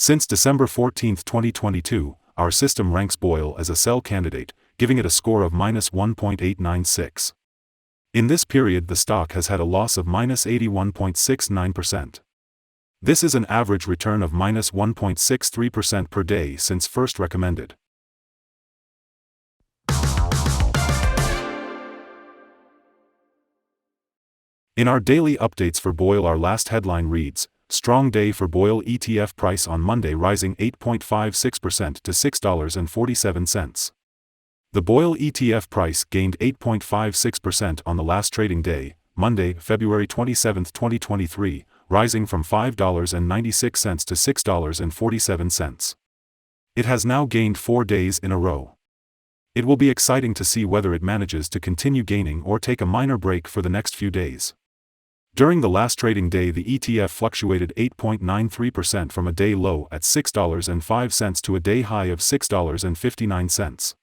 Since December 14, 2022, our system ranks BOIL as a sell candidate, giving it a score of -1.896. In this period the stock has had a loss of -81.69%. This is an average return of -1.63% per day since first recommended. In our daily updates for BOIL, our last headline reads, "Strong day for BOIL ETF price on Monday rising 8.56% to $6.47. The BOIL ETF price gained 8.56% on the last trading day, Monday, February 27, 2023, rising from $5.96 to $6.47. It has now gained 4 days in a row. It will be exciting to see whether it manages to continue gaining or take a minor break for the next few days. During the last trading day the ETF fluctuated 8.93% from a day low at $6.05 to a day high of $6.59.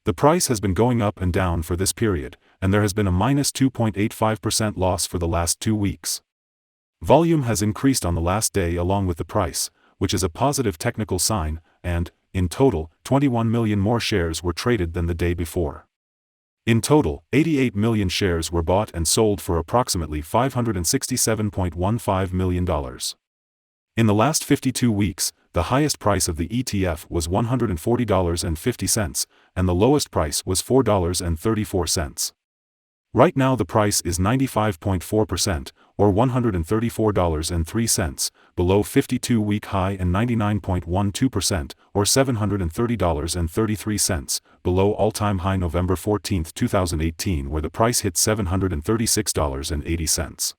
The price has been going up and down for this period, and there has been a -2.85% loss for the last 2 weeks. Volume has increased on the last day along with the price, which is a positive technical sign, and, in total, 21 million more shares were traded than the day before. In total, 88 million shares were bought and sold for approximately $567.15 million. In the last 52 weeks, the highest price of the ETF was $140.50, and the lowest price was $4.34. Right now the price is 95.4%, or $134.03, below 52-week high, and 99.12%, or $730.33, below all-time high November 14, 2018, where the price hit $736.80.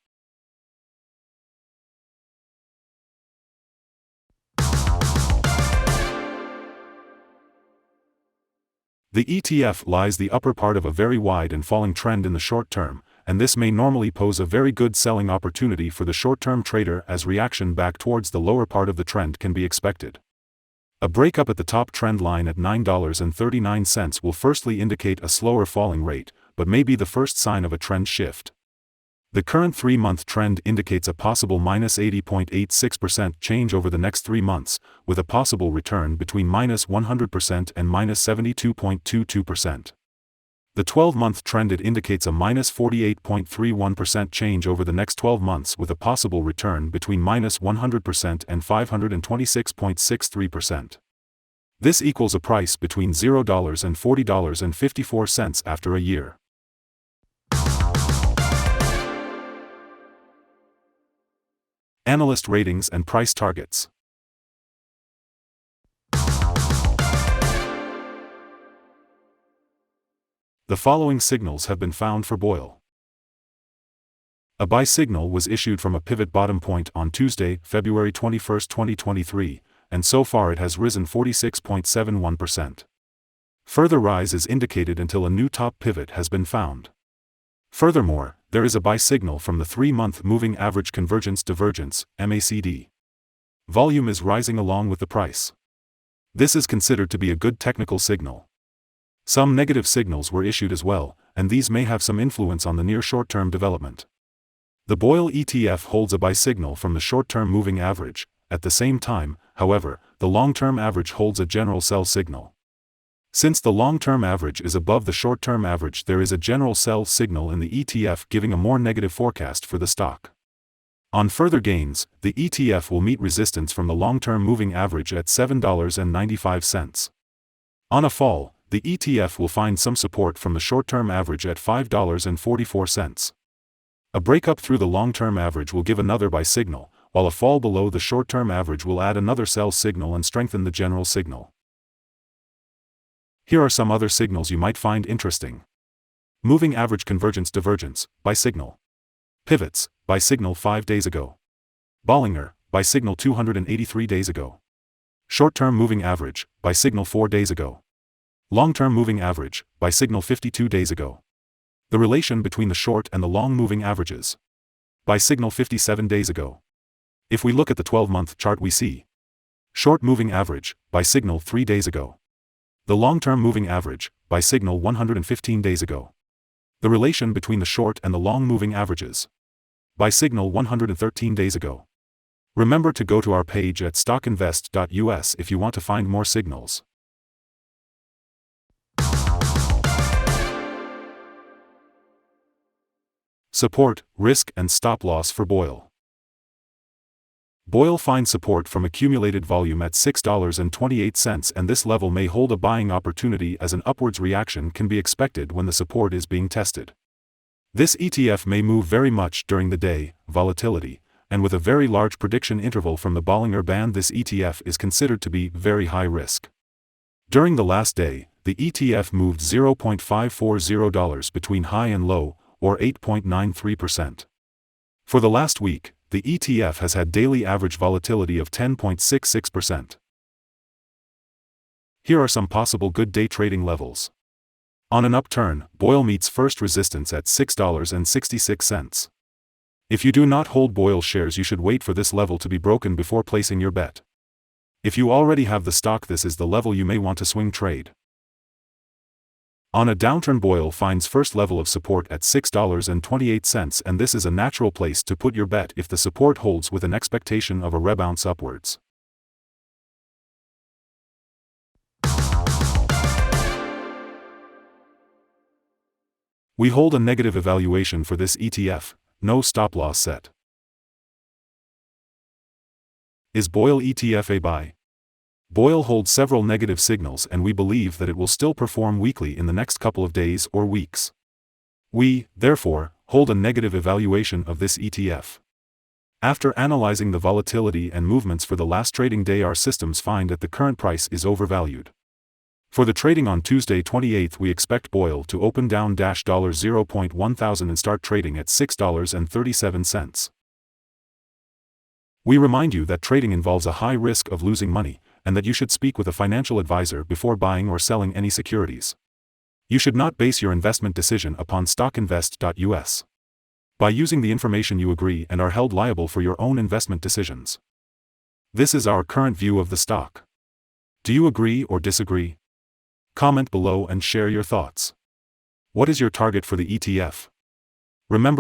The ETF lies the upper part of a very wide and falling trend in the short term, and this may normally pose a very good selling opportunity for the short-term trader as reaction back towards the lower part of the trend can be expected. A breakup at the top trend line at $9.39 will firstly indicate a slower falling rate, but may be the first sign of a trend shift. The current 3-month trend indicates a possible -80.86% change over the next 3 months, with a possible return between -100% and -72.22%. The 12-month trend indicates a -48.31% change over the next 12 months, with a possible return between -100% and 526.63%. This equals a price between $0 and $40.54 after a year. Analyst ratings and price targets. The following signals have been found for BOIL. A buy signal was issued from a pivot bottom point on Tuesday, February 21, 2023, and so far it has risen 46.71%. Further rise is indicated until a new top pivot has been found. Furthermore, there is a buy signal from the 3-month moving average convergence divergence, MACD. Volume is rising along with the price. This is considered to be a good technical signal. Some negative signals were issued as well, and these may have some influence on the near short-term development. The BOIL ETF holds a buy signal from the short-term moving average. At the same time, however, the long-term average holds a general sell signal. Since the long-term average is above the short-term average, there is a general sell signal in the ETF giving a more negative forecast for the stock. On further gains, the ETF will meet resistance from the long-term moving average at $7.95. On a fall, the ETF will find some support from the short-term average at $5.44. A breakup through the long-term average will give another buy signal, while a fall below the short-term average will add another sell signal and strengthen the general signal. Here are some other signals you might find interesting. Moving average convergence divergence, buy signal. Pivots, buy signal 5 days ago. Bollinger, buy signal 283 days ago. Short-term moving average, buy signal 4 days ago. Long-term moving average, buy signal 52 days ago. The relation between the short and the long moving averages. Buy signal 57 days ago. If we look at the 12-month chart we see. Short moving average, buy signal 3 days ago. The long-term moving average, buy signal 115 days ago. The relation between the short and the long moving averages. Buy signal 113 days ago. Remember to go to our page at StockInvest.us if you want to find more signals. Support, risk and stop loss for BOIL. BOIL finds support from accumulated volume at $6.28, and this level may hold a buying opportunity as an upwards reaction can be expected when the support is being tested. This ETF may move very much during the day, volatility, and with a very large prediction interval from the Bollinger Band. This ETF is considered to be very high risk. During the last day, the ETF moved $0.540 between high and low, or 8.93%. For the last week, the ETF has had daily average volatility of 10.66%. Here are some possible good day trading levels. On an upturn, BOIL meets first resistance at $6.66. If you do not hold BOIL shares, you should wait for this level to be broken before placing your bet. If you already have the stock, this is the level you may want to swing trade. On a downturn, BOIL finds first level of support at $6.28, and this is a natural place to put your bet if the support holds with an expectation of a rebound upwards. We hold a negative evaluation for this ETF, no stop loss set. Is BOIL ETF a buy? BOIL holds several negative signals, and we believe that it will still perform weakly in the next couple of days or weeks. We, therefore, hold a negative evaluation of this ETF. After analyzing the volatility and movements for the last trading day, our systems find that the current price is overvalued. For the trading on Tuesday 28th, we expect BOIL to open down $0.1000 and start trading at $6.37. We remind you that trading involves a high risk of losing money, and that you should speak with a financial advisor before buying or selling any securities. You should not base your investment decision upon StockInvest.us. By using the information, you agree and are held liable for your own investment decisions. This is our current view of the stock. Do you agree or disagree? Comment below and share your thoughts. What is your target for the ETF? Remember